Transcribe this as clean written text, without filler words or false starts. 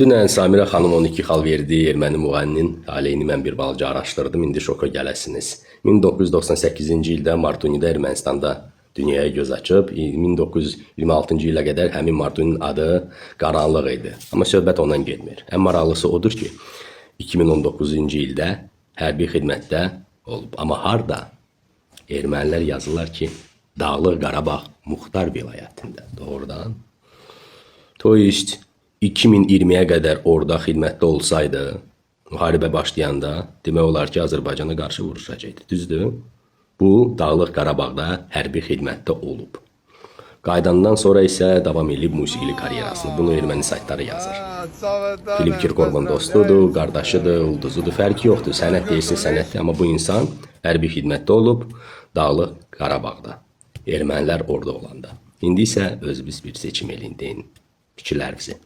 Dünən Samirə xanım 12 xal verdi, erməni müğənninin taleyini mən bir balaca araşdırdım, indi şoka gələsiniz. 1998-ci ildə Martunidə Ermənistanda dünyaya göz açıb, 1926-cı ilə qədər həmin Martuninin adı qaranlıq idi. Amma söhbət ondan getmir. Ən maraqlısı odur ki, 2019-cu ildə hərbi xidmətdə olub. Amma harda? Ermənilər yazırlar ki, Dağlıq Qarabağ Muxtar vilayətində. Doğrudan. To ist 2020'ye qədər orada xidmətdə olsaydı, müharibə başlayanda demək olar ki, Azərbaycana qarşı vuruşacaqdı. Düzdür? Bu, Dağlıq Qarabağda hərbi xidmətdə olub. Qaydandan sonra isə davam edib musiqili karyerasını. Bunu erməni saytları yazır. Filip Kirkorovun dostudur, qardaşıdır, ulduzudur, fərqi yoxdur. Sənət deyilsin, sənətdir. Amma bu insan hərbi xidmətdə olub, Dağlıq Qarabağda. Ermənilər orada olanda. İndi isə özünüz bir seçim eləyin, deyin fikirlərinizi.